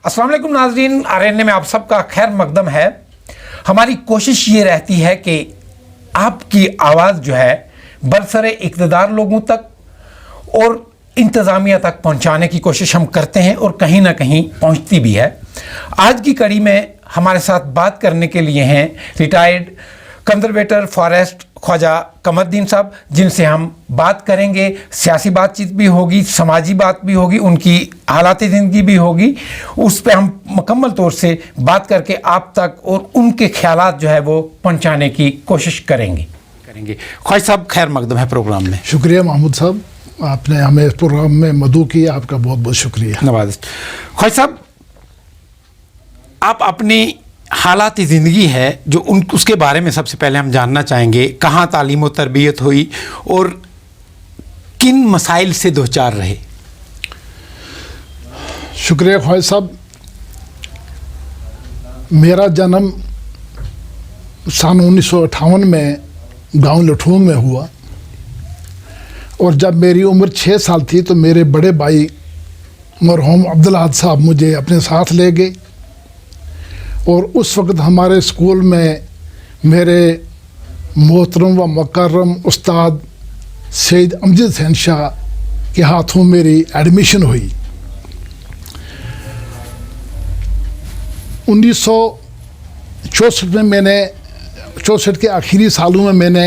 अस्सलाम वालेकुम नाज़रीन, आरएनए में आप सबका खैर मकदम है। हमारी कोशिश ये रहती है कि आपकी आवाज़ जो है बरसरे इक़्तिदार लोगों तक और इंतज़ामिया तक पहुंचाने की कोशिश हम करते हैं और कहीं ना कहीं पहुंचती भी है। आज की कड़ी में हमारे साथ बात करने के लिए हैं retired conservator forest Khwaja Qamaruddin साहब, जिनसे हम बात करेंगे। सियासी बातचीत भी होगी, समाजी बात भी होगी, उनकी हालात ज़िंदगी भी होगी। उस पर हम मुकम्मल तौर से बात करके आप तक और उनके ख्यालात जो है वो पहुंचाने की कोशिश करेंगे। ख्वाजा साहब, खैर मकदम है प्रोग्राम में। शुक्रिया महमूद साहब, आपने हमें इस प्रोग्राम में मदऊ किया, आपका बहुत बहुत शुक्रिया। नवाज ख्वाजा साहब, आप अपनी हालात ज़िंदगी है जो उसके बारे में सबसे पहले हम जानना चाहेंगे। कहाँ तालीम और तरबियत हुई और किन मसाइल से दो चार रहे? शुक्रिया ख्वाजा साहब, मेरा जन्म सन 1958 में गांव लठूंग में हुआ और जब मेरी उम्र 6 साल थी तो मेरे बड़े भाई मरहूम अब्दुल अहद साहब मुझे अपने साथ ले गए और उस वक्त हमारे स्कूल में मेरे मोहतरम व मुकर्रम उस्ताद सैयद अमजद हुसैन शाह के हाथों मेरी एडमिशन हुई। 1964 में मैंने 64 के आखिरी सालों में मैंने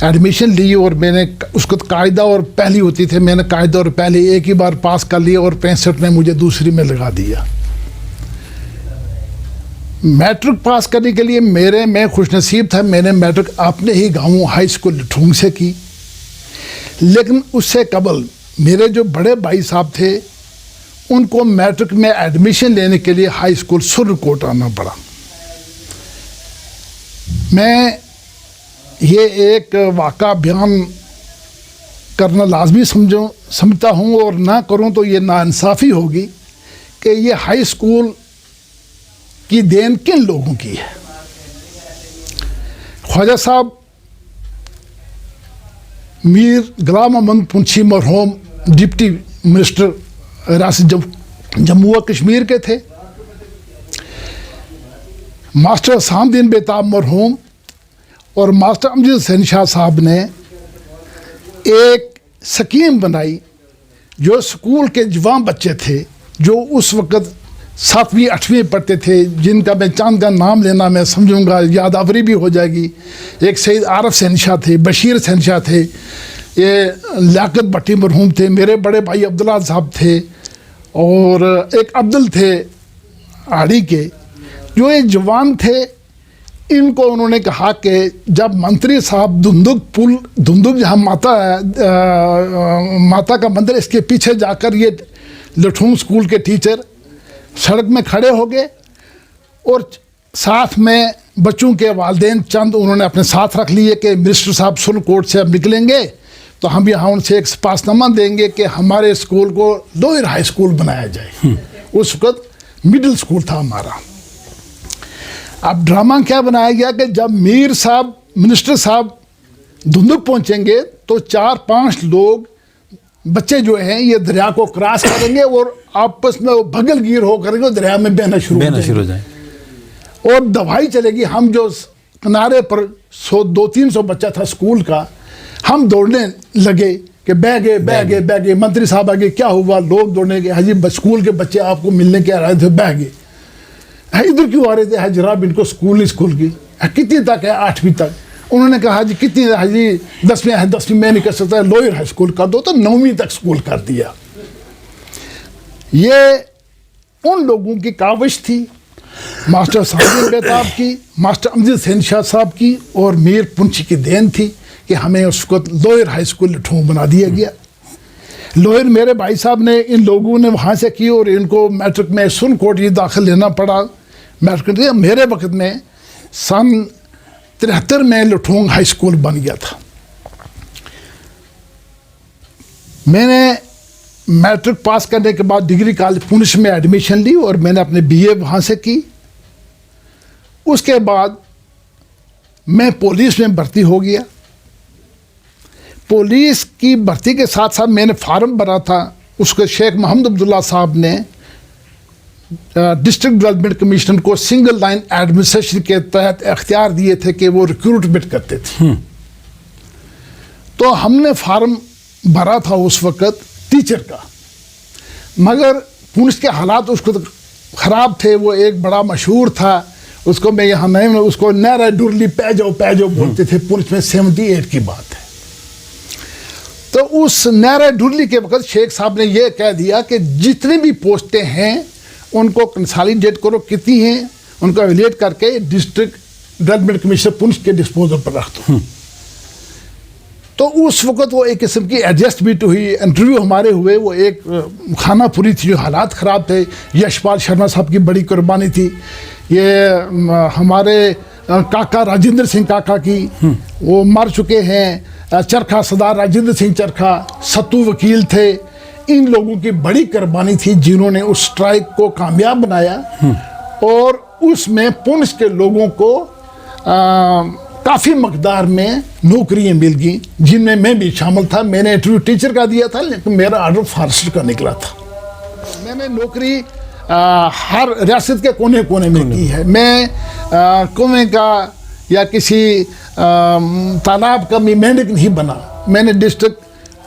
एडमिशन ली और मैंने उसको कायदा और पहली होती थी, मैंने कायदा और पहली एक ही बार पास कर लिया और 65 में मुझे दूसरी में लगा दिया। मैट्रिक पास करने के लिए मैं खुशनसीब था, मैंने मैट्रिक अपने ही गाँव हाई स्कूल लठूंग से की। लेकिन उससे कबल मेरे जो बड़े भाई साहब थे उनको मैट्रिक में एडमिशन लेने के लिए हाई स्कूल सुरकोट आना पड़ा। मैं ये एक वाक़ा बयान करना लाजमी समझता हूँ और ना करूँ तो ये नाइंसाफ़ी होगी कि ये हाई स्कूल की देन किन लोगों की है। ख्वाजा साहब मीर गुलाम अहमद पुंछी मरहूम डिप्टी मिनिस्टर रियासत जम्मू व कश्मीर के थे। मास्टर सामदीन बेताब मरहूम और मास्टर अमजद हुसैन शाह साहब ने एक स्कीम बनाई जो स्कूल के जवान बच्चे थे जो उस वक़्त 7वीं 8वीं पढ़ते थे, जिनका मैं चांद का नाम लेना मैं समझूंगा यादावरी भी हो जाएगी। एक सैयद आरफ हुसैन शाह थे, बशीर हुसैन शाह थे, ये लियाकत भट्टी मरहूम थे, मेरे बड़े भाई अब्दुल्ला साहब थे और एक अब्दुल थे आड़ी के, जो ये जवान थे। इनको उन्होंने कहा कि जब मंत्री साहब धुंदुक जहाँ माता का मंदिर, इसके पीछे जाकर ये लठूंग स्कूल के टीचर सड़क में खड़े हो गए और साथ में बच्चों के वालिदैन चंद उन्होंने अपने साथ रख लिए कि मिनिस्टर साहब सुरकोट से अब निकलेंगे तो हम यहाँ उनसे एक पासनामा देंगे कि हमारे स्कूल को लोअर हाई स्कूल बनाया जाए। उस वक्त मिडिल स्कूल था हमारा। अब ड्रामा क्या बनाया गया कि जब मीर साहब मिनिस्टर साहब धुंदुक पहुँचेंगे तो 4-5 लोग बच्चे जो हैं ये दरिया को क्रॉस करेंगे और आपस में वो भगल गिर हो करेंगे और दरिया में बहना शुरू हो जाए और दवाई चलेगी। हम जो किनारे पर 200-300 बच्चा था स्कूल का, हम दौड़ने लगे कि बह गए। मंत्री साहब आगे क्या हुआ, लोग दौड़ने गए, हाजी स्कूल के बच्चे आपको मिलने के आ रहे थे, बह गए। इधर क्यों आ रहे थे? हाजी जनाब इनको स्कूल की कितनी तक है? 8वीं तक। उन्होंने कहा हाजी कितनी? हाजी 10वीं है। 10वीं मैं नहीं कर सकता, लोअर हाई स्कूल कर दो, तो 9वीं तक स्कूल कर दिया। ये उन लोगों की काविश थी, मास्टर सामदीन बेताब की, मास्टर अमजद हुसैन शाह साहब की और मीर पुंछी की देन थी कि हमें उसको लोअर हाई स्कूल लठूंग बना दिया गया। लोअर मेरे भाई साहब ने, इन लोगों ने वहाँ से की और इनको मैट्रिक में सुरकोट ही दाखिल लेना पड़ा। मैट्रिक मेरे वक्त में सन 73 में लठूंग हाई स्कूल बन गया था। मैंने मैट्रिक पास करने के बाद डिग्री कॉलेज पुणे में एडमिशन ली और मैंने अपने बीए वहाँ से की। उसके बाद मैं पुलिस में भर्ती हो गया। पुलिस की भर्ती के साथ साथ मैंने फार्म भरा था, उसके शेख मोहम्मद अब्दुल्ला साहब ने डिस्ट्रिक्ट डेवलपमेंट कमिश्नर को सिंगल लाइन एडमिनिस्ट्रेशन के तहत अख्तियार दिए थे कि वो रिक्रूटमेंट करते थे। तो हमने फार्म भरा था उस वक्त टीचर का, मगर पुलिस के हालात उसको ख़राब थे। वो एक बड़ा मशहूर था, उसको मैं यहाँ नहीं, उसको नैरा डुरली पैजो बोलते थे। पुलिस में 78 की बात है। तो उस नैरा डुरली के वक्त शेख साहब ने यह कह दिया कि जितनी भी पोस्टें हैं उनको कंसोलिडेट करो, कितनी हैं उनको एवेल्यूएट करके डिस्ट्रिक्ट डेवलपमेंट कमिश्नर पुलिस के डिस्पोजल पर रख दो। तो उस वक्त वो एक किस्म की एडजस्टमेंट हुई, इंटरव्यू हमारे हुए, वो एक खाना पूरी थी, जो हालात ख़राब थे। यशपाल शर्मा साहब की बड़ी कुर्बानी थी। ये हमारे काका राजेंद्र सिंह काका की, वो मर चुके हैं। चरखा सरदार राजेंद्र सिंह चरखा, सत्तू वकील थे। इन लोगों की बड़ी कुर्बानी थी जिन्होंने उस स्ट्राइक को कामयाब बनाया, और उसमें पुलिस के लोगों को काफ़ी मकदार में नौकरियां मिल गई, जिनमें मैं भी शामिल था। मैंने इंटरव्यू टीचर का दिया था, लेकिन मेरा ऑर्डर फॉरेस्टर का निकला था। मैंने नौकरी हर रियासत के कोने कोने में की है। मैं कुएं का या किसी तालाब का मेंढक नहीं बना। मैंने डिस्ट्रिक्ट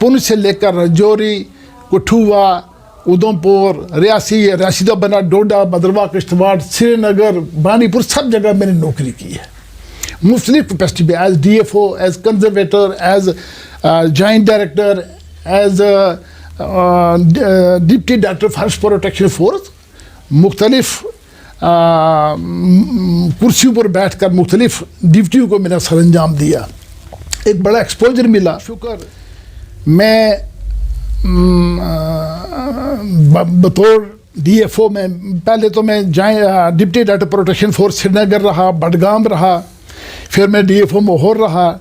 पुंछ से लेकर राजौरी, कठुआ, उधमपुर, रियासी तो बना, डोडा, भद्रवाह, किश्तवाड़, श्रीनगर, बानीपुर, सब जगह मैंने नौकरी की है। मुख्तलिफ कैपेसिटी में, as DFO, as conservator, as joint director, as deputy director forest protection force, मुख्तलिफ कुर्सियों पर बैठकर मुख्तलिफ ड्यूटियों को मैंने सर अंजाम दिया। एक बड़ा एक्सपोजर मिला। शुक्र मैं बतौर DFO में, पहले तो मैं deputy director protection force Srinagar रहा, बडगाम रहा, फिर मैं DFO मोहर रहा।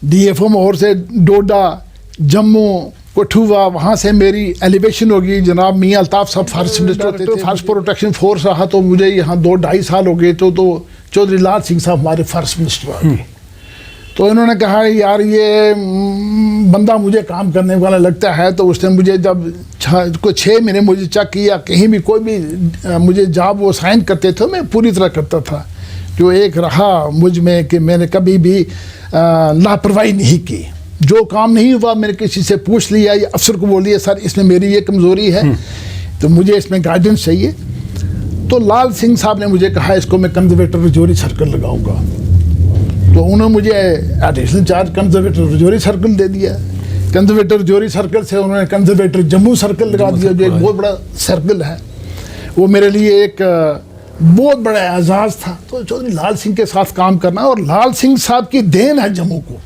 DFO मोहर से डोडा, जम्मू, कठुआ, वहाँ से मेरी एलिवेशन होगी। जनाब मियाँ अल्ताफ़ साहब फॉरेस्ट मिनिस्टर होते थे। फॉरेस्ट प्रोटेक्शन फोर्स रहा तो मुझे यहाँ 2-2.5 साल हो गए। तो चौधरी लाल सिंह साहब हमारे फॉरेस्ट मिनिस्टर आ गए। तो इन्होंने कहा यार ये बंदा मुझे काम करने वाला लगता है। तो उसने मुझे जब 6 महीने मुझे चेक किया, कहीं भी कोई भी मुझे जॉब वो साइन करते थे मैं पूरी तरह करता था। जो एक रहा मुझ में कि मैंने कभी भी लापरवाही नहीं की। जो काम नहीं हुआ मैंने किसी से पूछ लिया या अफसर को बोल दिया सर इसमें मेरी ये कमज़ोरी है, तो मुझे इसमें गाइडेंस चाहिए। तो लाल सिंह साहब ने मुझे कहा इसको मैं कंजर्वेटर रजौरी सर्कल लगाऊंगा। तो उन्होंने मुझे additional charge conservator Rajouri circle दे दिया। कंजर्वेटर रजौरी सर्कल से उन्होंने कंजर्वेटर जम्मू सर्कल लगा दिया, जो एक बहुत बड़ा सर्कल है। वो मेरे लिए एक बहुत बड़ा एजाज़ था। तो चौधरी लाल सिंह के साथ काम करना, और लाल सिंह साहब की देन है जम्मू को।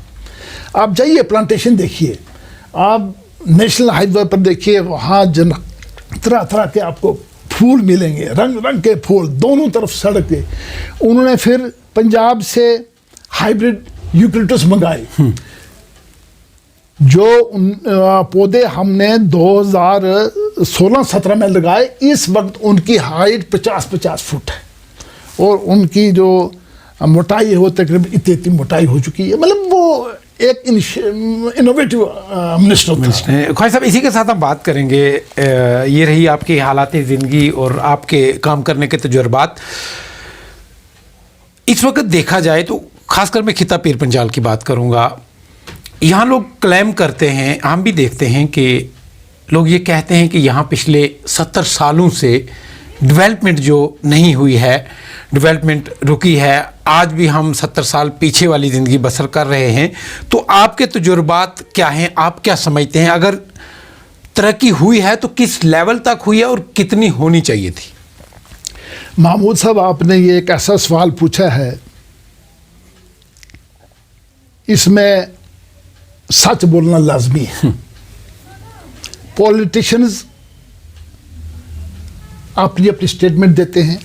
आप जाइए प्लांटेशन देखिए, आप नेशनल हाईवे पर देखिए, वहाँ तरह तरह के आपको फूल मिलेंगे, रंग रंग के फूल दोनों तरफ सड़क के। उन्होंने फिर पंजाब से हाइब्रिड यूकलिप्टस मंगाए, जो पौधे हमने 2016-17 में लगाए। इस वक्त उनकी हाइट 50-50 फुट है, और उनकी जो मोटाई है वो तकरीबन इतनी मोटाई हो चुकी है। मतलब वो एक इनोवेटिव मिनिस्टर था। ख्वाजा साहब, इसी के साथ हम बात करेंगे। ये रही आपकी हालात ज़िंदगी और आपके काम करने के तजुर्बात। इस वक्त देखा जाए तो खासकर मैं खिता पीर पंजाल की बात करूँगा। यहाँ लोग क्लेम करते हैं, हम भी देखते हैं कि लोग ये कहते हैं कि यहाँ पिछले 70 सालों से डेवलपमेंट जो नहीं हुई है, डेवलपमेंट रुकी है। आज भी हम 70 साल पीछे वाली ज़िंदगी बसर कर रहे हैं। तो आपके तजुर्बात क्या हैं? आप क्या समझते हैं? अगर तरक्की हुई है तो किस लेवल तक हुई है और कितनी होनी चाहिए थी? महमूद साहब, आपने ये एक ऐसा सवाल पूछा है, इसमें सच बोलना लाजमी है। पॉलिटिशियंस अपनी अपनी स्टेटमेंट देते हैं,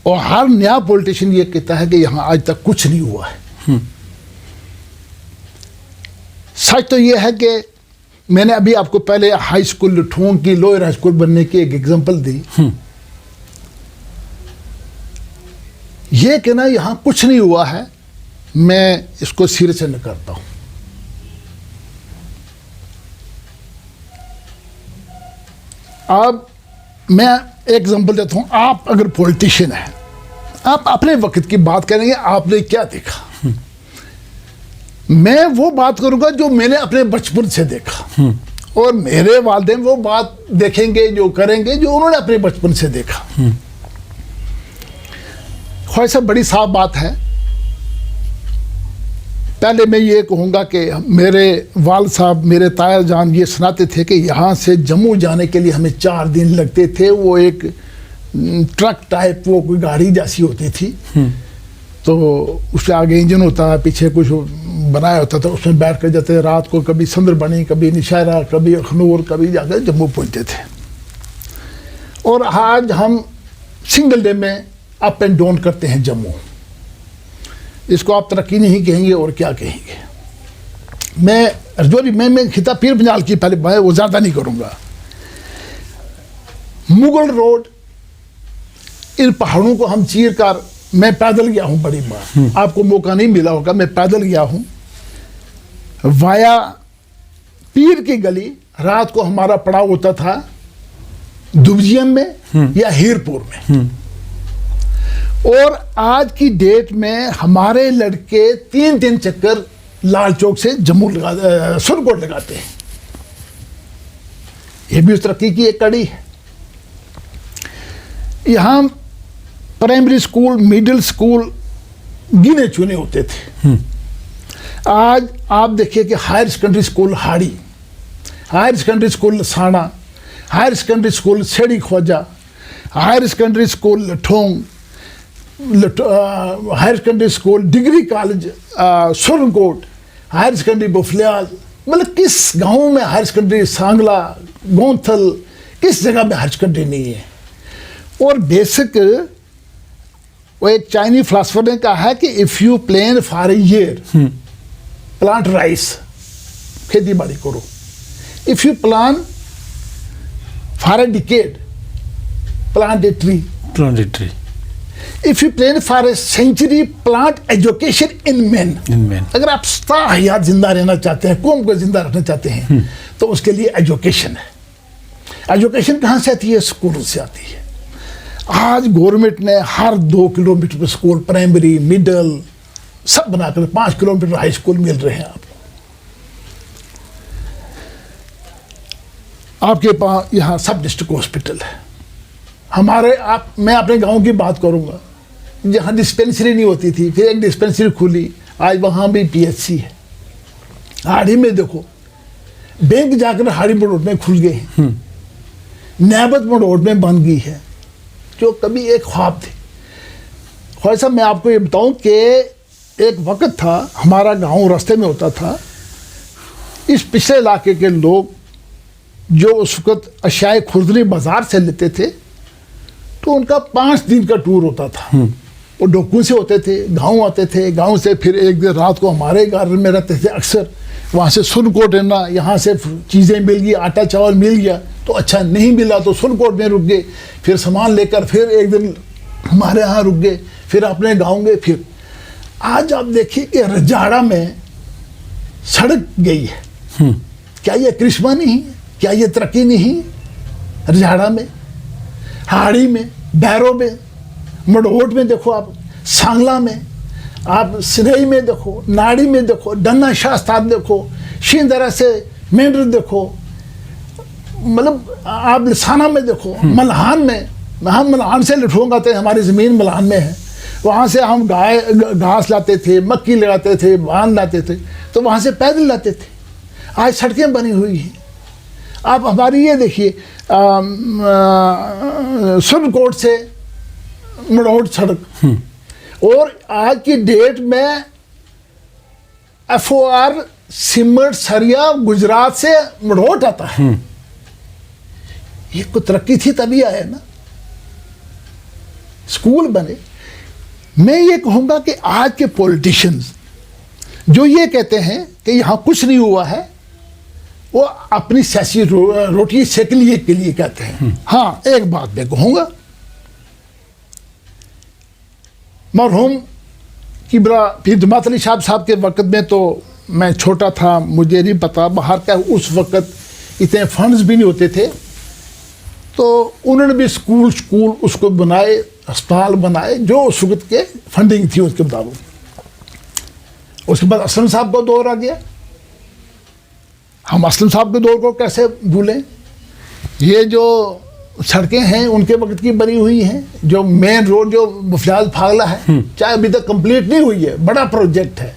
और हर नया पॉलिटिशियन ये कहता है कि यहां आज तक कुछ नहीं हुआ है। सच तो ये है कि मैंने अभी आपको पहले हाई स्कूल लठूं की, लोअर हाई स्कूल बनने की एक एग्जांपल दी। ये कहना यहां कुछ नहीं हुआ है, मैं इसको सिरे से न करता हूं। अब मैं एग्जाम्पल देता हूँ, आप अगर पॉलिटिशियन हैं, आप अपने वक्त की बात करेंगे, आपने क्या देखा। मैं वो बात करूंगा जो मैंने अपने बचपन से देखा, और मेरे वालिदैन वो बात देखेंगे जो करेंगे जो उन्होंने अपने बचपन से देखा। ख्वाहिश साहब, बड़ी साफ बात है। पहले मैं ये कहूँगा कि मेरे वालिद साहब, मेरे ताया जान ये सुनाते थे कि यहाँ से जम्मू जाने के लिए हमें 4 दिन लगते थे। वो एक ट्रक टाइप, वो कोई गाड़ी जैसी होती थी, तो उसके आगे इंजन होता है, पीछे कुछ बनाया होता था, उसमें बैठ कर जाते। रात को कभी संदरबनी, कभी निशारा, कभी अखनूर, कभी जाकर जम्मू पहुँचते थे। और आज हम सिंगल डे में अप एंड डाउन करते हैं जम्मू। इसको आप तरक्की नहीं कहेंगे और क्या कहेंगे। मैं खिता पीर पंजाल की, पहले मैं वो ज़्यादा नहीं करूँगा। मुगल रोड, इन पहाड़ों को हम चीर कर, मैं पैदल गया हूँ बड़ी बार, आपको मौका नहीं मिला होगा, मैं पैदल गया हूँ वाया पीर की गली। रात को हमारा पड़ाव होता था दुबजियम में या हीरपुर में। और आज की डेट में हमारे लड़के 3 चक्कर लाल चौक से जम्मू सुरकोट लगाते हैं। ये भी उस तरक्की की एक कड़ी है। यहाँ प्राइमरी स्कूल, मिडिल स्कूल गिने चुने होते थे। आज आप देखिए कि higher secondary school Hadi, higher secondary school Lasana, higher secondary school Sedi Khwaja, higher secondary school Lathong, higher secondary school degree college Surankote, higher secondary Buflial. मतलब किस गांव में हायर सेकेंडरी, सांगला, गोंथल, किस जगह में हायर सेकेंडरी नहीं है। और बेसिक, वो एक चाइनीज फिलासफर ने कहा है कि if you plan for a year plant rice, खेती बाड़ी करो। If you plan for a decade plant a tree, plant a tree. If you plan for a century plant education in man. अगर आप 100,000 जिंदा रहना चाहते हैं, कौम को जिंदा रखना चाहते हैं, तो उसके लिए एजुकेशन है। एजुकेशन कहाँ से आती है? स्कूल से आती है। आज गवर्नमेंट ने हर 2 किलोमीटर पर स्कूल, प्राइमरी, मिडिल सब बनाकर 5 किलोमीटर हाई स्कूल मिल रहे हैं आपको। आपके पास यहाँ सब डिस्ट्रिक्ट हॉस्पिटल है। हमारे मैं अपने गांव की बात करूंगा, जहाँ डिस्पेंसरी नहीं होती थी, फिर एक डिस्पेंसरी खुली, आज वहाँ भी PHC है। हाड़ी में देखो, बैंक जाकर हाड़ी मरोड़ में खुल गए हैं, नैबत मरोड़ में बन गई है, जो कभी एक ख्वाब थी। ख्वाहिश साहब, मैं आपको ये बताऊं कि एक वक्त था, हमारा गांव रास्ते में होता था। इस पिछले इलाके के लोग जो उस वक्त अशाए खुर्दनी बाजार से लेते थे, तो उनका 5 दिन का टूर होता था। वो डोकू से होते थे, गांव आते थे, गांव से फिर एक दिन रात को हमारे गार्डन में रहते थे अक्सर। वहाँ से सुरनकोट रहना, यहाँ से चीज़ें मिल गई, आटा चावल मिल गया तो अच्छा, नहीं मिला तो सुरनकोट में रुक गए, फिर सामान लेकर फिर एक दिन हमारे यहाँ रुक गए, फिर अपने गाँव गए। फिर आज आप देखिए कि रजाड़ा में सड़क गई है। क्या ये करिश्मा नहीं है? क्या ये तरक्की नहीं है? रजाड़ा में, हाड़ी में, बैरों में, मडोट में देखो आप, सांगला में, आप सिरई में देखो, नाड़ी में देखो, डन्ना शास्ताब देखो, शिंदरा से मेंढर देखो, मतलब आप लसाना में देखो, मल्हान में, हम मल्हान से लठोंग आते हैं, हमारी ज़मीन मल्हान में है। वहाँ से हम घास लाते थे, मक्की लगाते थे, धान लाते थे, तो वहाँ से पैदल लाते थे। आज सड़कें बनी हुई हैं। आप हमारी ये देखिए, सुरनकोट से मड़ोट सड़क, और आज की डेट में FOR सिमट सरिया गुजरात से मड़ोट आता है। ये कोई तरक्की थी तभी आया ना, स्कूल बने। मैं ये कहूँगा कि आज के पॉलिटिशियंस जो ये कहते हैं कि यहाँ कुछ नहीं हुआ है, वो अपनी सियासी रोटी सेकने के लिए कहते हैं। हाँ, एक बात मैं कहूँगा, मरहूम किबरा पीर जमात अली साहब के वक़्त में तो मैं छोटा था, मुझे नहीं पता बाहर का उस वक़्त इतने फंड्स भी नहीं होते थे, तो उन्होंने भी स्कूल उसको बनाए, अस्पताल बनाए जो उस वक्त के फंडिंग थी उसके मुताबिक। उसके बाद असलम साहब का दौर आ गया। हम असलम साहब के दौर को कैसे भूलें? ये जो सड़कें हैं उनके वक्त की बनी हुई हैं, जो मेन रोड जो मुफलियाल फागला है, चाहे अभी तक कंप्लीट नहीं हुई है, बड़ा प्रोजेक्ट है।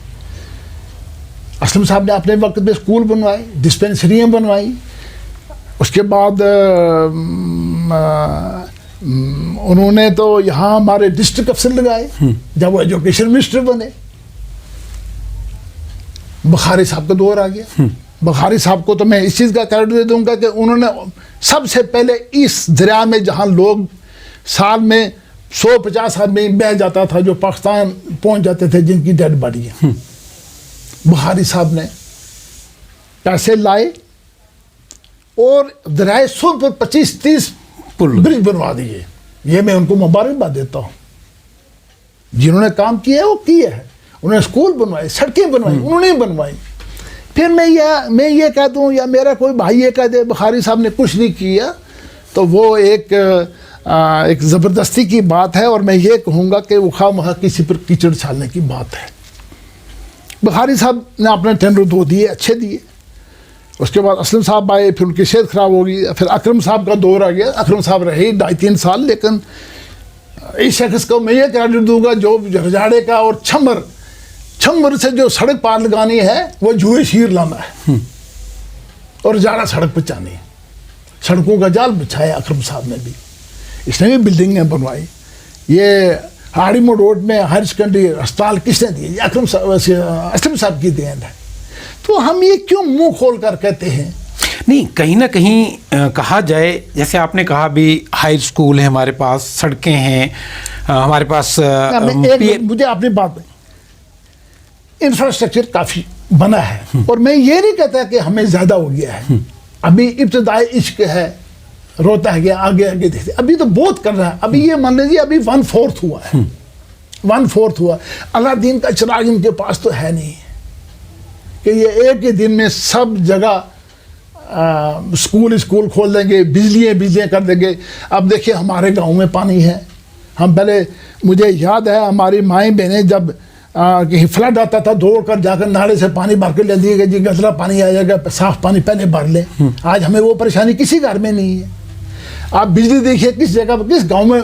असलम साहब ने अपने वक्त में स्कूल बनवाए, डिस्पेंसरियाँ बनवाई। उसके बाद उन्होंने तो यहाँ हमारे डिस्ट्रिक्ट अफसर लगाए जब वो एजुकेशन मिनिस्टर बने। बुखारी साहब का दौर आ गया। बुखारी साहब को तो मैं इस चीज़ का क्रेडिट दे दूंगा कि उन्होंने सबसे पहले इस दरिया में जहाँ लोग साल में 150 आदमी बह जाता था, जो पाकिस्तान पहुँच जाते थे, जिनकी डेड बॉडी है, बुखारी साहब ने पैसे लाए और दरियाए सुर पर 25-30 ब्रिज बनवा दिए। ये मैं उनको मुबारकबाद देता हूँ। जिन्होंने काम किया है वो किया है। उन्होंने स्कूल बनवाए, सड़कें बनवाई, उन्होंने बनवाई। फिर मैं ये कह दूँ या मेरा कोई भाई ये कह दे बुखारी साहब ने कुछ नहीं किया, तो वो एक ज़बरदस्ती की बात है। और मैं ये कहूँगा कि वो खामखा किसी पर कीचड़ छालने की बात है। बुखारी साहब ने अपने टेंडर 2 दिए, अच्छे दिए। उसके बाद असलम साहब आए, फिर उनकी सेहत ख़राब हो गई। फिर अकरम साहब का दौर आ गया। अकरम साहब रहे 2.5-3 साल, लेकिन इस शख्स को मैं ये क्रेडिट दूंगा जो रजाड़े का और छम्बर से जो सड़क पार लगानी है वो जुए शीर लाना है और रजाड़ा सड़क बचानी है। सड़कों का जाल बिछाया अकरम साहब ने भी। इसने भी बिल्डिंगें बनवाई। ये हाड़ीमो रोड में हायर सेकेंडरी अस्पताल किसने दिए? अकरम असलम साहब की देन है। तो हम ये क्यों मुंह खोल कर कहते हैं? नहीं, कहीं ना कहीं कहा जाए, जैसे आपने कहा भी हाई स्कूल है हमारे पास, सड़कें हैं हमारे पास। मुझे अपनी बात, इंफ्रास्ट्रक्चर काफ़ी बना है और मैं ये नहीं कहता कि हमें ज़्यादा हो गया है। अभी इब्तदाई इश्क है, रोता है गया, आगे आगे देखते, अभी तो बहुत कर रहा है। अभी ये मान लीजिए अभी 1/4 हुआ है, 1/4 हुआ। अलादीन का चिराग इनके पास तो है नहीं कि ये एक ही दिन में सब जगह स्कूल खोल देंगे, बिजलियाँ कर देंगे। अब देखिए हमारे गांव में पानी है। हम पहले, मुझे याद है हमारी माएँ बहनें जब कि फ्लड आता था, दौड़ कर जाकर नाले से पानी भर के ले दिए जी गंदा पानी आ जाएगा, साफ पानी पहले भर ले। आज हमें वो परेशानी किसी घर में नहीं है। आप बिजली देखिए किस जगह पर, किस गांव में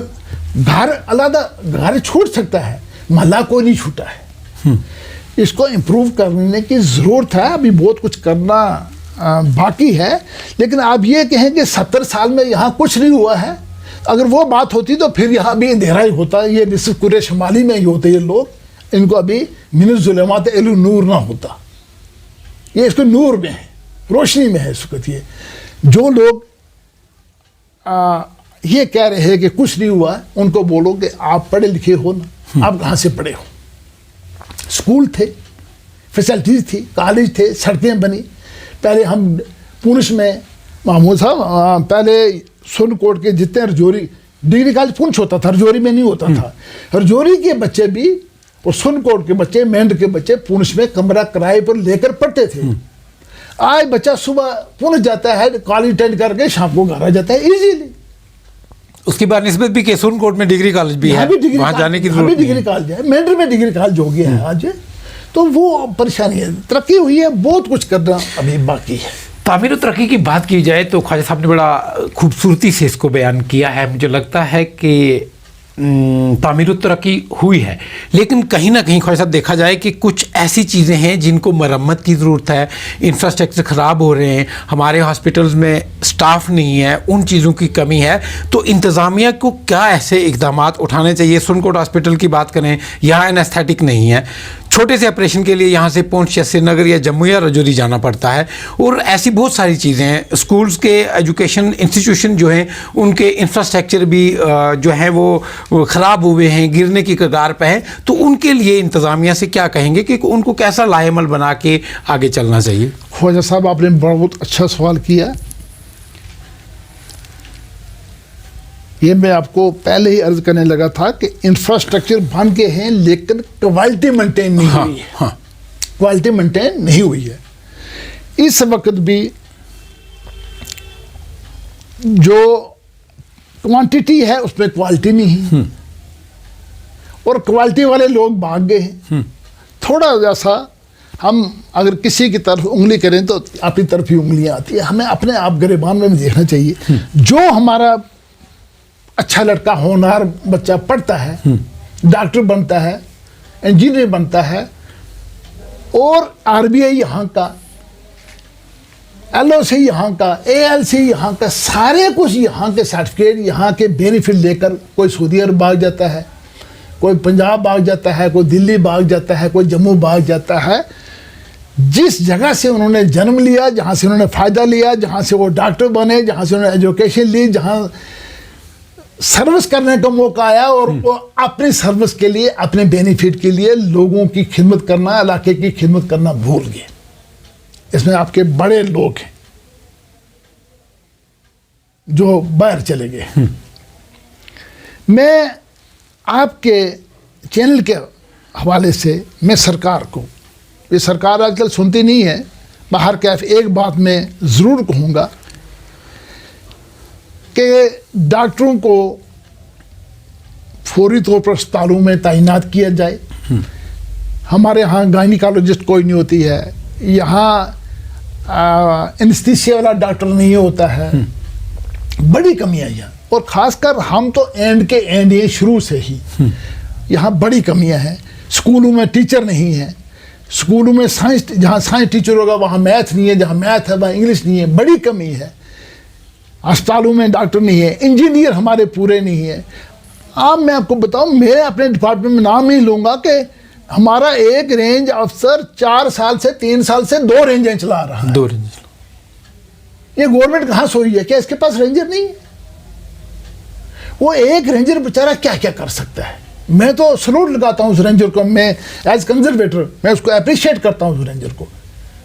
घर अलग घर छूट सकता है, मोहल्ला कोई नहीं छूटा है। इसको इम्प्रूव करने की ज़रूरत है। अभी बहुत कुछ करना बाकी है। लेकिन आप ये कहें कि 70 साल में यहाँ कुछ नहीं हुआ है, अगर वो बात होती तो फिर यहाँ भी अंधेरा ही होता। ये निसफ कुरे शुमाली में ही होते ये लोग, इनको अभी मिनस जुलमात एलु नूर ना होता। ये इसको नूर में है, रोशनी में है इस वक्त। ये जो लोग ये कह रहे हैं कि कुछ नहीं हुआ, उनको बोलो कि आप पढ़े लिखे हो ना, आप कहाँ से पढ़े हो? स्कूल थे, फैसिलिटीज़ थी, कॉलेज थे, सड़कें बनी। पहले हम पुलिस में महमूद साहब, पहले सुनकोट के जितने रजौरी डिग्री कॉलेज पुंछ होता था, रजौरी में नहीं होता था। रजौरी के बच्चे भी और सुनकोट के बच्चे, मेंढ के बच्चे पुंछ में कमरा किराए पर लेकर पढ़ते थे। आज बच्चा सुबह पुंछ जाता है, कॉलेज अटेंड करके शाम को घर आ जाता है इजीली। उसकी बात निस्बत भी के सुनकोट में डिग्री कॉलेज भी है, वहाँ जाने की जरूरत नहीं है। डिग्री कॉलेज है, मेंढर में डिग्री कॉलेज हो गया है आज। तो वो परेशानी है, तरक्की हुई है, बहुत कुछ करना अभी बाकी है। तामीर और तरक्की की बात की जाए तो ख्वाजा साहब ने बड़ा खूबसूरती से इसको बयान किया है। मुझे लगता है कि तामीर और तरक्की हुई है, लेकिन कहीं ना कहीं ख्वाजा साहब देखा जाए कि कुछ ऐसी चीज़ें हैं जिनको मरम्मत की ज़रूरत है। इंफ्रास्ट्रक्चर ख़राब हो रहे हैं, हमारे हॉस्पिटल्स में स्टाफ नहीं है, उन चीज़ों की कमी है। तो इंतज़ामिया को क्या ऐसे इक़दाम उठाने चाहिए? सुनकोट हॉस्पिटल की बात करें, यहाँ एनेस्थेटिक नहीं है, छोटे से ऑपरेशन के लिए यहाँ से पुंछ या श्रीनगर या जम्मू या रजौरी जाना पड़ता है, और ऐसी बहुत सारी चीज़ें हैं। स्कूल्स के एजुकेशन इंस्टीट्यूशन जो हैं उनके इंफ्रास्ट्रक्चर भी जो हैं वो ख़राब हुए हैं, गिरने की कगार पे हैं। तो उनके लिए इंतज़ामिया से क्या कहेंगे कि उनको कैसा लाहेमल बना के आगे चलना चाहिए? ख्वाजा साहब आपने बहुत अच्छा सवाल किया। ये मैं आपको पहले ही अर्ज करने लगा था कि इंफ्रास्ट्रक्चर बन के हैं लेकिन क्वालिटी मेंटेन नहीं हुई है। क्वालिटी मेंटेन नहीं हुई है। इस वक्त भी जो क्वांटिटी है, उसमें क्वालिटी नहीं है, और क्वालिटी वाले लोग भाग गए हैं। थोड़ा जैसा हम अगर किसी की तरफ उंगली करें तो अपनी तरफ ही उंगलियां आती है। हमें अपने आप गिरेबान में भी देखना चाहिए। जो हमारा अच्छा लड़का, होनहार बच्चा पढ़ता है, डॉक्टर बनता है, इंजीनियर बनता है, और आरबीआई यहाँ का, एलओसी यहाँ का, एएलसी यहाँ का, सारे कुछ यहाँ के सर्टिफिकेट, यहाँ के बेनिफिट लेकर कोई सऊदी अरब भाग जाता है, कोई पंजाब भाग जाता है, कोई दिल्ली भाग जाता है, कोई जम्मू भाग जाता है। जिस जगह से उन्होंने जन्म लिया, जहाँ से उन्होंने फ़ायदा लिया, जहाँ से वो डॉक्टर बने, जहाँ से उन्होंने एजुकेशन ली, जहाँ सर्विस करने का मौका आया, और वो अपनी सर्विस के लिए, अपने बेनिफिट के लिए लोगों की खिदमत करना, इलाके की खिदमत करना भूल गए। इसमें आपके बड़े लोग हैं जो बाहर चले गए। मैं आपके चैनल के हवाले से मैं सरकार को, ये सरकार आजकल सुनती नहीं है, बाहर कैफ, एक बात मैं ज़रूर कहूँगा कि डॉक्टरों को फौरी तौर पर अस्पतालों में तैनात किया जाए। हमारे यहाँ गायनिकोलॉजिस्ट कोई नहीं होती है, यहाँ एनेस्थीसिया वाला डॉक्टर नहीं होता है, बड़ी कमियाँ यहाँ। और ख़ासकर हम तो एंड के एंड ये शुरू से ही यहाँ बड़ी कमियाँ हैं। स्कूलों में टीचर नहीं है, स्कूलों में साइंस, जहाँ साइंस टीचर होगा वहाँ मैथ नहीं है, जहाँ मैथ है वहाँ इंग्लिश नहीं है, बड़ी कमी है। अस्पतालों में डॉक्टर नहीं है, इंजीनियर हमारे पूरे नहीं है। अब मैं आपको बताऊं, मेरे अपने डिपार्टमेंट में नाम ही लूँगा कि हमारा एक रेंज अफसर 4 साल से 3 साल से 2 रेंजें चला रहा है। 2 रेंज। ये गवर्नमेंट कहाँ सोई है? क्या इसके पास रेंजर नहीं है? वो एक रेंजर बेचारा क्या क्या कर सकता है। मैं तो सलूट लगाता हूँ उस रेंजर को, मैं एज कंजर्वेटर मैं उसको अप्रिशिएट करता हूँ, उस रेंजर को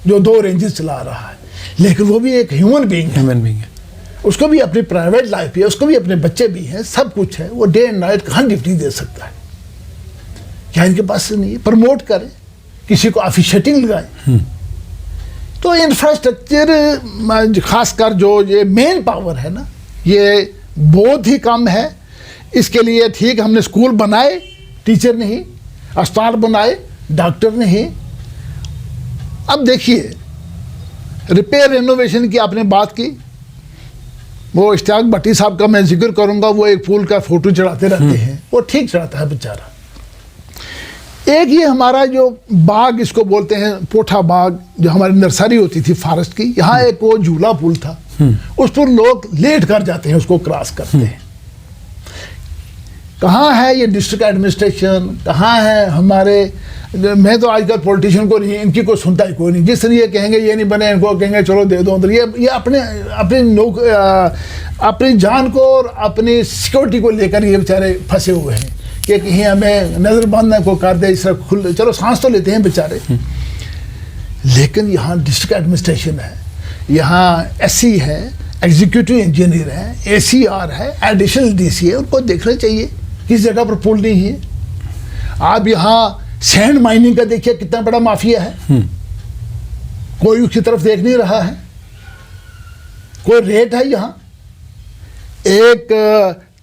जो 2 रेंजेस चला रहा है। लेकिन वो भी एक ह्यूमन बीइंग है, उसको भी अपनी प्राइवेट लाइफ है, उसको भी अपने बच्चे भी हैं, सब कुछ है। वो डे एंड नाइट कहाँ ड्यूटी दे सकता है? क्या इनके पास से नहीं है? प्रमोट करें, किसी को ऑफिशिएटिंग लगाएं। तो इंफ्रास्ट्रक्चर खासकर जो ये मेन पावर है ना, ये बहुत ही कम है। इसके लिए ठीक हमने स्कूल बनाए, टीचर नहीं, अस्पताल बनाए, डॉक्टर नहीं। अब देखिए, रिपेयर रेनोवेशन की आपने बात की, वो इश्तियाक भट्टी साहब का मैं जिक्र करूंगा। वो एक फूल का फोटो चढ़ाते रहते हैं, वो ठीक चढ़ाता है बेचारा। एक ये हमारा जो बाग, इसको बोलते हैं पोठा बाग, जो हमारी नर्सरी होती थी फॉरेस्ट की, यहाँ एक वो झूला पुल था, उस पर लोग लेट कर जाते हैं, उसको क्रॉस करते हैं। कहाँ है ये डिस्ट्रिक्ट एडमिनिस्ट्रेशन? कहाँ है हमारे? मैं तो आजकल पॉलिटिशियन को नहीं, इनकी कोई सुनता ही कोई नहीं। जिस दिन ये कहेंगे ये नहीं बने, इनको कहेंगे चलो दे दो अंदर। ये अपनी जान को और अपनी सिक्योरिटी को लेकर ये बेचारे फंसे हुए हैं कि कहीं हमें नज़र बांधने को कर दे, इस तरह खुल, चलो सांस तो लेते हैं बेचारे। लेकिन यहाँ डिस्ट्रिक्ट एडमिनिस्ट्रेशन है, यहाँ एससी है, एग्जीक्यूटिव इंजीनियर है, एसीआर है, एडिशनल डीसी है, उनको देखना चाहिए किस जगह पर पुल नहीं है। आप यहाँ सैंड माइनिंग का देखिए कितना बड़ा माफिया है, कोई उसकी तरफ देख नहीं रहा है। कोई रेट है यहाँ, एक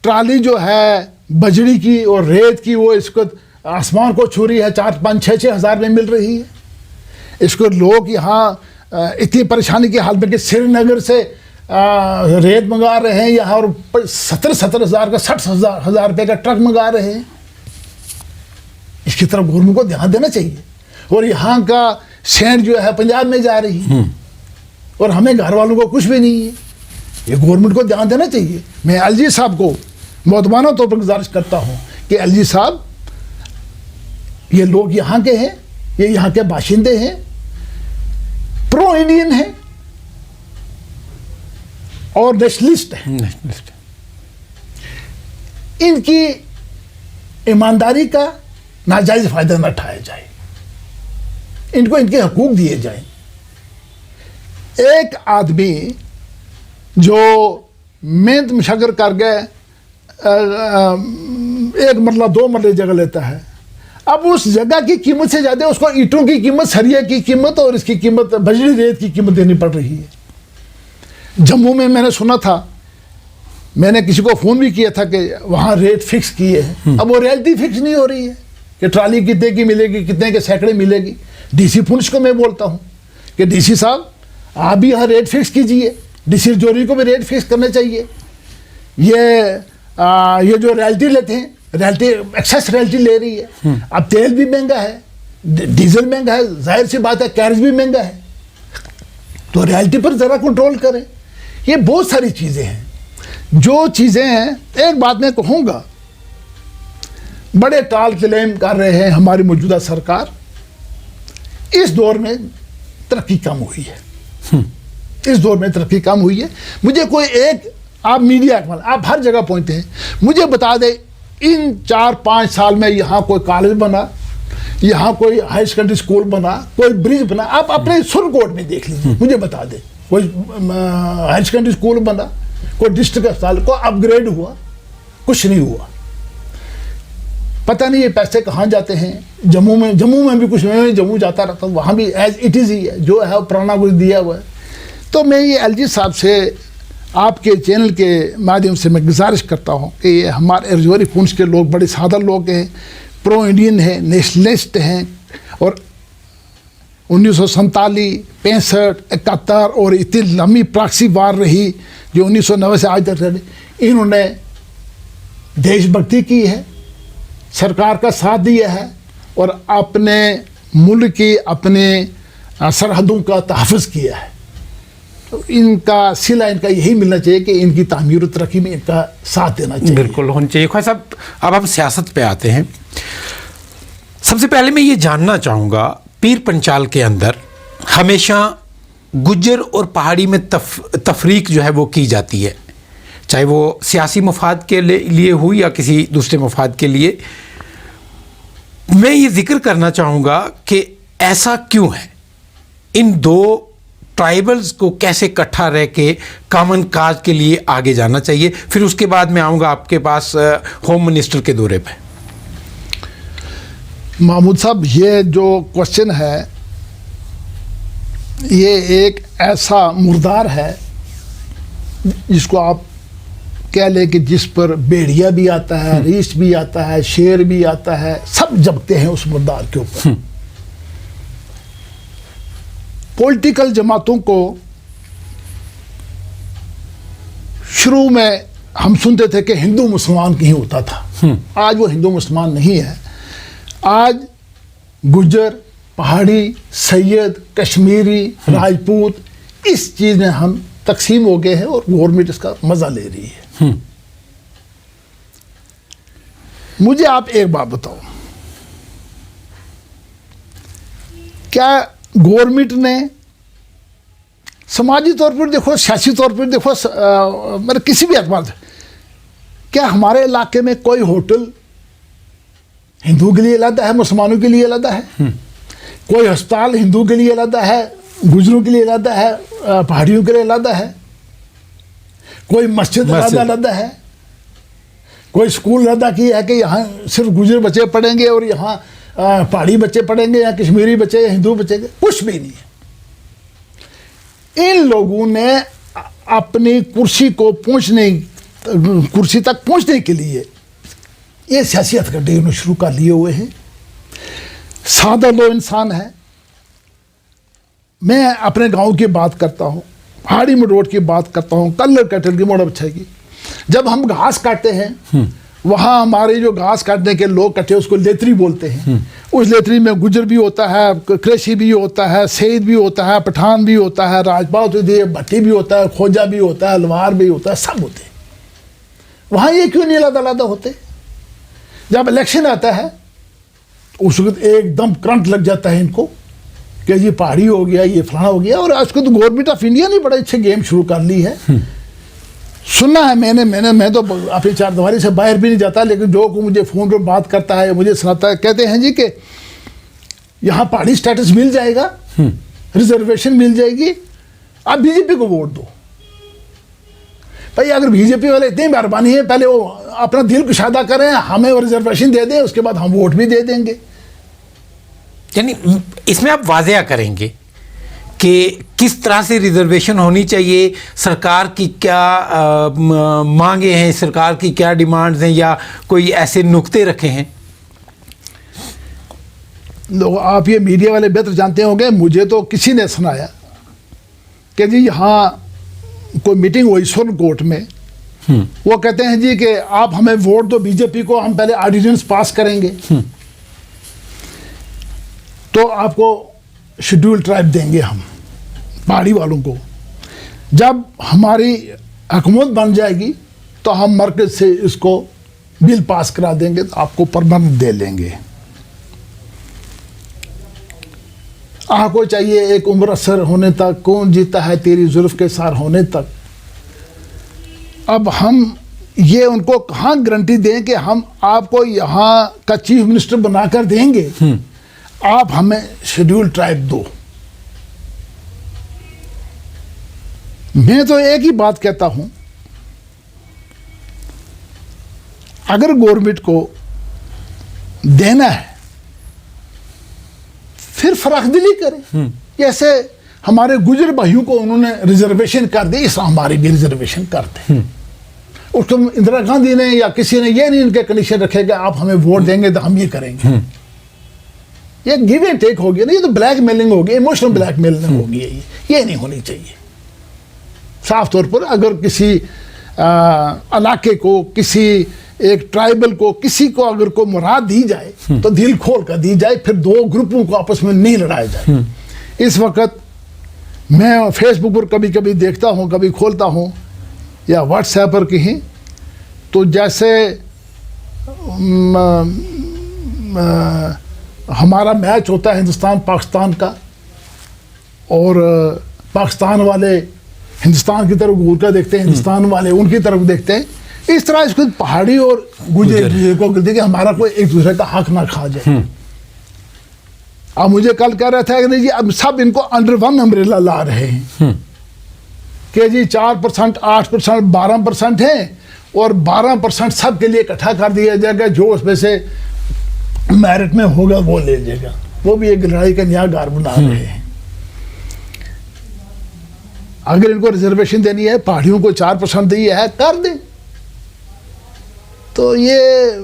ट्राली जो है बजरी की और रेत की, वो इसको आसमान को छू रही है, 4-5-6 हज़ार में मिल रही है। इसको लोग यहाँ इतनी परेशानी के हाल में कि श्रीनगर से रेत मंगा रहे हैं यहाँ, और 70 हज़ार का 60 हज़ार रुपये का ट्रक मंगा रहे हैं। इसकी तरफ गवर्नमेंट को ध्यान देना चाहिए। और यहाँ का सैंड जो है पंजाब में जा रही है, और हमें घर वालों को कुछ भी नहीं है। ये गवर्नमेंट को ध्यान देना चाहिए। मैं एलजी साहब को मुअद्दबाना तौर पर गुजारिश करता हूँ कि एलजी साहब, ये लोग यहाँ के हैं, ये यहाँ के बाशिंदे हैं, प्रो इंडियन हैं और नेशनलिस्ट हैं। इनकी ईमानदारी का नाजायज फायदा न उठाया जाए, इनको इनके हकूक दिए जाए। एक आदमी जो मेहनत मशक्कत कर गए, 1 मरला 2 मरले जगह लेता है, अब उस जगह की कीमत से ज़्यादा उसको ईंटों की कीमत, सरिया की कीमत और इसकी कीमत, बजरी रेत की कीमत देनी पड़ रही है। जम्मू में मैंने सुना था मैंने किसी को फ़ोन भी किया था कि वहाँ रेट फिक्स किए हैं, अब वो रियलिटी फिक्स नहीं हो रही है कि ट्राली कितने की मिलेगी, कितने के सैकड़े मिलेगी। डीसी पुंछ को मैं बोलता हूँ कि डीसी साहब आप भी यहाँ रेट फिक्स कीजिए, डीसी रजौरी को भी रेट फिक्स करने चाहिए। ये जो रॉयल्टी लेते हैं, रॉयल्टी एक्सेस रॉयल्टी ले रही है। अब तेल भी महंगा है, डीजल महंगा है, जाहिर सी बात है कैरेज भी महंगा है, तो रॉयल्टी पर ज़रा कंट्रोल करें। ये बहुत सारी चीज़ें हैं, जो चीज़ें हैं। एक बात मैं कहूँगा, बड़े टाल क्लेम कर रहे हैं हमारी मौजूदा सरकार, इस दौर में तरक्की कम हुई है, इस दौर में तरक्की कम हुई है। मुझे कोई एक, आप मीडिया आप हर जगह पहुंचते हैं, मुझे बता दें इन 4-5 साल में यहाँ कोई कॉलेज बना, यहाँ कोई हाई सेकेंडरी स्कूल बना, कोई ब्रिज बना, आप अपने सुरकोट में देख लीजिए, मुझे बता दें कोई हाई सेकेंडरी स्कूल बना, कोई डिस्ट्रिक्ट अस्पताल को अपग्रेड हुआ, कुछ नहीं हुआ। पता नहीं ये पैसे कहाँ जाते हैं। जम्मू में भी कुछ, मैं जम्मू जाता रहता हूँ, वहाँ भी एज इट इज़ ही है, जो है पुराना कुछ दिया हुआ है। तो मैं ये एलजी साहब से आपके चैनल के माध्यम से मैं गुजारिश करता हूँ कि ये हमारे रजौरी पुंछ के लोग बड़े सादा लोग हैं, प्रो इंडियन हैं, नेशनलिस्ट हैं, और 1947, 65, 71 और इतनी लंबी प्रॉक्सी वार रही जो 1990 से आज तक रही, इन्होंने देशभक्ति की है, सरकार का साथ दिया है और अपने मुल्क की, अपने सरहदों का तहफ़्फ़ुज़ किया है। तो इनका सिला इनका यही मिलना चाहिए कि इनकी तामीर और तरक्की में इनका साथ देना चाहिए। बिल्कुल होना चाहिए। ख्वाजा साहब, अब हम सियासत पे आते हैं। सबसे पहले मैं ये जानना चाहूँगा, पीर पंचाल के अंदर हमेशा गुज्जर और पहाड़ी में तफरीक जो है वो की जाती है, चाहे वो सियासी मफाद के लिए हो या किसी दूसरे मफाद के लिए। मैं ये जिक्र करना चाहूँगा कि ऐसा क्यों है, इन दो ट्राइबल्स को कैसे इकट्ठा रह के कॉमन काज के लिए आगे जाना चाहिए। फिर उसके बाद मैं आऊँगा आपके पास होम मिनिस्टर के दौरे पे। महमूद साहब, ये जो क्वेश्चन है ये एक ऐसा मुर्दार है जिसको आप कह ले कि जिस पर भेड़िया भी आता है, रीछ भी आता है, शेर भी आता है, सब जगते हैं उस मुर्दार के ऊपर। पॉलिटिकल जमातों को शुरू में हम सुनते थे कि हिंदू मुसलमान कहीं होता था, आज वो हिंदू मुसलमान नहीं है। आज गुज्जर, पहाड़ी, सैयद, कश्मीरी, राजपूत, इस चीज़ में हम तकसीम हो गए हैं और गवर्नमेंट इसका मज़ा ले रही है। मुझे आप एक बात बताओ, क्या गवर्नमेंट ने समाजी तौर पर देखो, सियासी तौर पर देखो, मतलब किसी भी एतबार से, क्या हमारे इलाके में कोई होटल हिंदू के लिए अलग है, मुसलमानों के लिए अलग है? कोई अस्पताल हिंदू के लिए अलग है, गुजरों के लिए अलग है, पहाड़ियों के लिए अलग है? कोई मस्जिद अलग है? कोई स्कूल अलग की है कि यहाँ सिर्फ गुजर बच्चे पढ़ेंगे और यहाँ पहाड़ी बच्चे पढ़ेंगे या कश्मीरी बच्चे या हिंदू बच्चे? कुछ भी नहीं है। इन लोगों ने अपनी कुर्सी तक पहुँचने के लिए ये सियासी हथकंडे उन्होंने शुरू कर लिए हुए हैं। सादा लो इंसान है। मैं अपने गांव की बात करता हूँ, पहाड़ी में रोड की बात करता हूँ, कलर कैटल की, मोड़ा बच्चे की। जब हम घास काटते हैं वहाँ हमारे जो घास काटने के लोग कट्टे उसको लेतरी बोलते हैं। उस लेतरी में गुजर भी होता है, कृषि भी होता है, सईद भी होता है, पठान भी होता है, राजपात होती है, भट्टी भी होता है, खोजा भी होता है, लवार भी होता है, सब होते हैं। वहाँ ये क्यों नहीं अलग होते? जब इलेक्शन आता है उस वक्त एकदम करंट लग जाता है इनको कि ये पहाड़ी हो गया, ये फलाना हो गया। और आज को तो गवर्नमेंट ऑफ इंडिया ने बड़ा अच्छे गेम शुरू कर ली है। सुना है मैं तो अपनी चारदीवारी से बाहर भी नहीं जाता, लेकिन जो को मुझे फ़ोन पर बात करता है, मुझे सुनाता है, कहते हैं जी कि यहाँ पहाड़ी स्टेटस मिल जाएगा, रिजर्वेशन मिल जाएगी, आप बीजेपी को वोट दो। भाई अगर बीजेपी वाले इतनी मेहरबानी है, पहले वो अपना दिल कुशादा करें, हमें वो रिजर्वेशन दे दें, उसके बाद हम वोट भी दे देंगे। यानी इसमें आप वाज़ेह करेंगे कि किस तरह से रिजर्वेशन होनी चाहिए, सरकार की क्या मांगे हैं, सरकार की क्या डिमांड्स हैं, या कोई ऐसे नुक्ते रखे हैं? लोग, आप ये मीडिया वाले बेहतर जानते होंगे, मुझे तो किसी ने सुनाया कि जी यहाँ कोई मीटिंग हुई सुप्रीम कोर्ट में, वो कहते हैं जी कि आप हमें वोट दो बीजेपी को, हम पहले ऑर्डिनेंस पास करेंगे तो आपको शेड्यूल ट्राइब देंगे हम पहाड़ी वालों को, जब हमारी हुकूमत बन जाएगी तो हम मरकज से इसको बिल पास करा देंगे तो आपको परमानेंट दे लेंगे। आपको चाहिए एक उम्र असर होने तक, कौन जीता है तेरी जुल्फ के सार होने तक। अब हम ये उनको कहाँ गारंटी दें कि हम आपको यहाँ का चीफ मिनिस्टर बनाकर देंगे, आप हमें शेड्यूल ट्राइब दो। मैं तो एक ही बात कहता हूं, अगर गवर्नमेंट को देना है फिर फराखदिली करें। जैसे हमारे गुजर भाइयों को उन्होंने रिजर्वेशन कर दी, इस हमारी भी रिजर्वेशन कर दें। उसको इंदिरा गांधी ने या किसी ने ये नहीं इनके कंडीशन रखेगा आप हमें वोट देंगे तो हम ये करेंगे। ये गिव एंड टेक हो गया ना, ये तो ब्लैकमेलिंग हो गई, इमोशनल ब्लैकमेलिंग हो गई। ये नहीं होनी चाहिए। साफ तौर पर अगर किसी इलाके को, किसी एक ट्राइबल को, किसी को अगर को मुराद दी जाए तो दिल खोल कर दी जाए, फिर दो ग्रुपों को आपस में नहीं लड़ाया जाए। इस वक्त मैं फेसबुक पर कभी कभी देखता हूँ, कभी खोलता हूँ या व्हाट्सएप पर कहीं, तो जैसे हमारा मैच होता है हिंदुस्तान पाकिस्तान का, और पाकिस्तान वाले हिंदुस्तान की तरफ घूर कर देखते हैं, हिंदुस्तान वाले उनकी तरफ देखते हैं। इस तरह इसको पहाड़ी और गुजर को कहते कि हमारा कोई एक दूसरे का हक ना खा जाए। अब मुझे कल कह रहा था कि नहीं जी अब सब इनको अंडर वन अम्ब्रेला ला रहे हैं कि जी 4%, 8%, 12% है और 12% सबके लिए इकट्ठा कर दिया जाएगा, जो उसमें से मेरिट में होगा वो ले जाएगा। वो भी एक लड़ाई का नया गार बना रहे हैं। अगर इनको रिजर्वेशन देनी है, पहाड़ियों को 4% दी है, कर दें। तो ये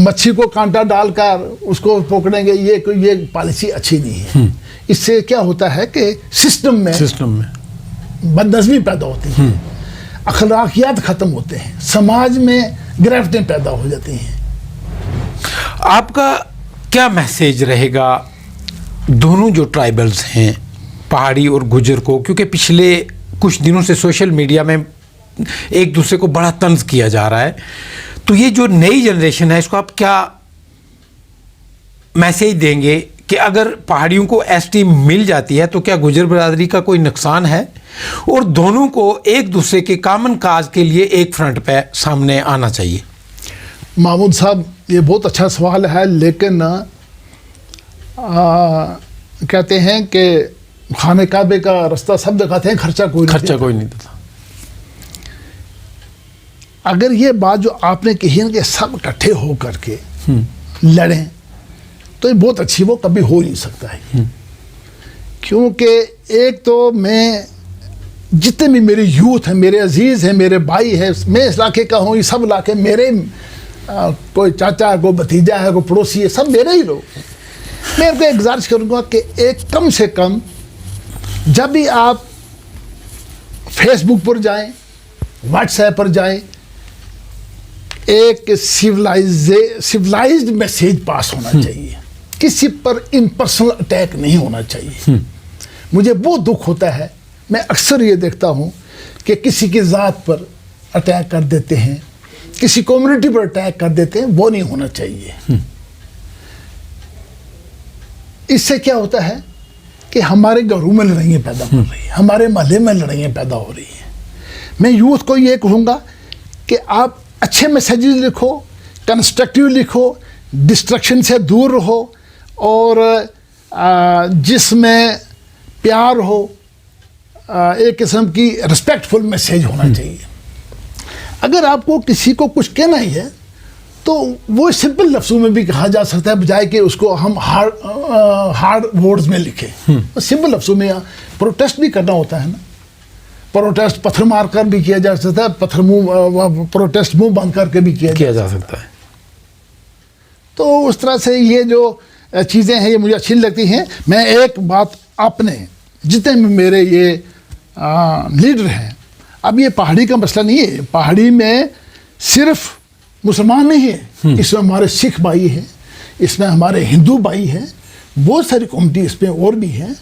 मच्छी को कांटा डालकर उसको पकड़ेंगे, ये पॉलिसी अच्छी नहीं है। इससे क्या होता है कि सिस्टम में बदनज़मी पैदा होती है, अखलाकियात ख़त्म होते हैं, समाज में गिरफ्तें पैदा हो जाती हैं। आपका क्या मैसेज रहेगा दोनों जो ट्राइबल्स हैं, पहाड़ी और गुजर को, क्योंकि पिछले कुछ दिनों से सोशल मीडिया में एक दूसरे को बड़ा तंज किया जा रहा है, तो ये जो नई जनरेशन है इसको आप क्या मैसेज देंगे कि अगर पहाड़ियों को एसटी मिल जाती है तो क्या गुजर बरादरी का कोई नुकसान है, और दोनों को एक दूसरे के कामन काज के लिए एक फ्रंट पे सामने आना चाहिए? महमूद साहब, ये बहुत अच्छा सवाल है, लेकिन कहते हैं कि खाने काबे का रास्ता सब दिखाते हैं, खर्चा कोई नहीं देता। अगर ये बात जो आपने कही है कि सब इकट्ठे हो करके लड़ें, तो ये बहुत अच्छी, वो कभी हो नहीं सकता है। क्योंकि एक तो मैं जितने भी मेरे यूथ हैं, मेरे अजीज़ हैं, मेरे भाई हैं, मैं इस इलाके का हूँ, ये सब इलाके मेरे, कोई चाचा है, कोई भतीजा है, कोई पड़ोसी है, सब मेरे ही लोग। मैं उनको एक गुजारिश करूँगा कि एक कम से कम जब भी आप फेसबुक पर जाएं, व्हाट्सएप पर जाएं, एक सिविलाइज्ड मैसेज पास होना चाहिए। किसी पर इम्पर्सनल अटैक नहीं होना चाहिए। मुझे बहुत दुख होता है, मैं अक्सर ये देखता हूँ कि किसी की ज़ात पर अटैक कर देते हैं, किसी कम्युनिटी पर अटैक कर देते हैं, वो नहीं होना चाहिए। इससे क्या होता है कि हमारे घरों में लड़ाइयाँ पैदा हो रही हैं, हमारे महल्ले में लड़ाइयाँ पैदा हो रही हैं। मैं यूथ को ये कहूँगा कि आप अच्छे मैसेजेस लिखो, कंस्ट्रक्टिव लिखो, डिस्ट्रक्शन से दूर रहो, और जिसमें प्यार हो, एक किस्म की रिस्पेक्टफुल मैसेज होना चाहिए। अगर आपको किसी को कुछ कहना ही है तो वो सिंपल लफ्ज़ों में भी कहा जा सकता है, बजाय कि उसको हम हार्ड वर्ड्स में लिखें। तो सिंपल लफ्ज़ों में प्रोटेस्ट भी करना होता है ना। प्रोटेस्ट पत्थर मार कर भी किया जा सकता है, प्रोटेस्ट मुंह बंद करके भी किया जा सकता है। तो उस तरह से ये जो चीज़ें हैं ये मुझे अच्छी लगती हैं। मैं एक बात, आपने जितने भी मेरे ये लीडर हैं, अब ये पहाड़ी का मसला नहीं है। पहाड़ी में सिर्फ मुसलमान नहीं है, इसमें हमारे सिख भाई हैं, इसमें हमारे हिंदू भाई हैं, बहुत सारी कम्युनिटी इसमें और भी हैं।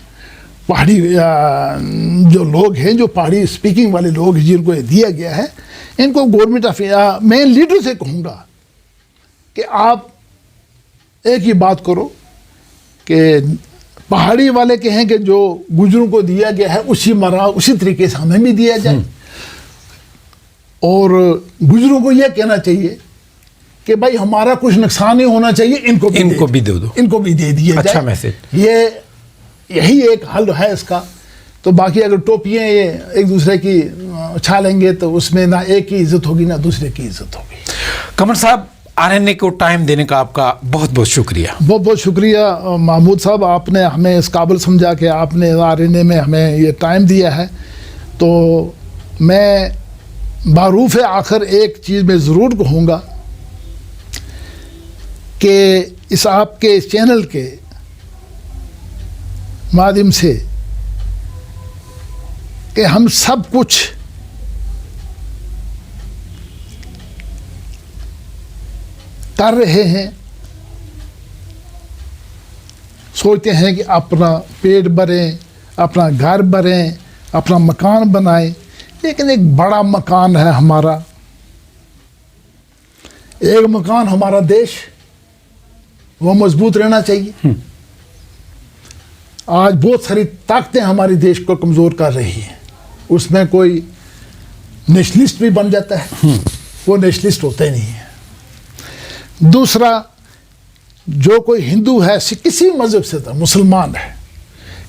पहाड़ी जो लोग हैं, जो पहाड़ी स्पीकिंग वाले लोग जिनको ये दिया गया है, इनको गवर्नमेंट ऑफ मैं लीडर से कहूँगा कि आप एक ही बात करो कि पहाड़ी वाले कहें कि जो गुजरों को दिया गया है उसी तरीके से हमें भी दिया जाए। और गुजरों को यह कहना चाहिए कि भाई हमारा कुछ नुकसान नहीं होना चाहिए, इनको भी दे दो, इनको भी दे दिया अच्छा जाए। मैसेज, यही एक हल है इसका। तो बाकी अगर टोपियाँ ये एक दूसरे की उछालेंगे तो उसमें ना एक की इज्जत होगी ना दूसरे की इज्जत होगी। कमर साहब, आरएनए को टाइम देने का आपका बहुत बहुत शुक्रिया। बहुत बहुत शुक्रिया महमूद साहब, आपने हमें इस काबिल समझा कि आपने आरएनए में हमें ये टाइम दिया है। तो मैं बारूफ आखिर एक चीज़ में ज़रूर कहूँगा कि इस आपके चैनल के माध्यम से कि हम सब कुछ कर रहे हैं, सोचते हैं कि अपना पेट भरें, अपना घर भरें, अपना मकान बनाएं, लेकिन एक बड़ा मकान है हमारा। एक मकान हमारा देश, वो मजबूत रहना चाहिए। आज बहुत सारी ताकतें हमारे देश को कमज़ोर कर रही हैं, उसमें कोई नेशनलिस्ट भी बन जाता है, वो नेशनलिस्ट होते नहीं है। दूसरा, जो कोई हिंदू है, किसी मज़हब से था, मुसलमान है,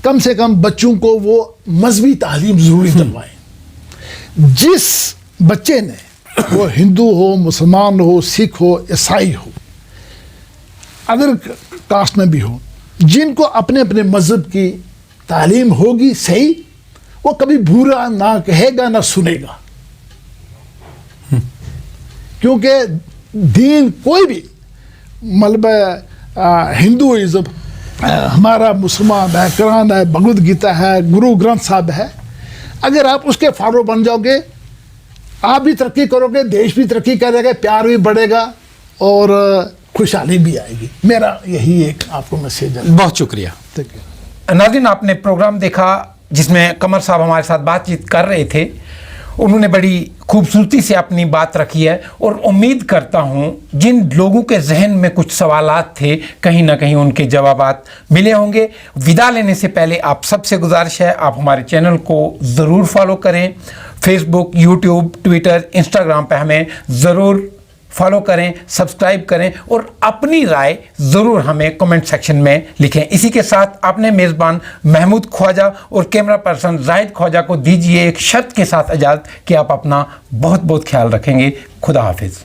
कम से कम बच्चों को वो मजहबी तालीम ज़रूरी दिलवाएं। जिस बच्चे ने, वो हिंदू हो, मुसलमान हो, सिख हो, ईसाई हो, अगर कास्ट में भी हो, जिनको अपने अपने मज़हब की तालीम होगी सही, वो कभी बुरा ना कहेगा ना सुनेगा। क्योंकि दीन कोई भी, मतलब हिंदुइज्म हमारा, मुसलमान है, कुरान है, भगवद गीता है, गुरु ग्रंथ साहब है, अगर आप उसके फॉलो बन जाओगे, आप भी तरक्की करोगे, देश भी तरक्की करेगा, प्यार भी बढ़ेगा और खुशहाली भी आएगी। मेरा यही एक आपको मैसेज है। बहुत शुक्रिया। Thank you. नाज़रीन, आपने प्रोग्राम देखा जिसमें कमर साहब हमारे साथ बातचीत कर रहे थे। उन्होंने बड़ी खूबसूरती से अपनी बात रखी है और उम्मीद करता हूं जिन लोगों के जहन में कुछ सवालात थे, कहीं ना कहीं उनके जवाबात मिले होंगे। विदा लेने से पहले आप सबसे गुजारिश है, आप हमारे चैनल को ज़रूर फॉलो करें। फेसबुक, यूट्यूब, ट्विटर, इंस्टाग्राम पे हमें ज़रूर फॉलो करें, सब्सक्राइब करें और अपनी राय ज़रूर हमें कमेंट सेक्शन में लिखें। इसी के साथ आपने मेज़बान महमूद ख्वाजा और कैमरा पर्सन जाहिद ख्वाजा को दीजिए एक शर्त के साथ इजाज़त कि आप अपना बहुत बहुत ख्याल रखेंगे। खुदा हाफिज़।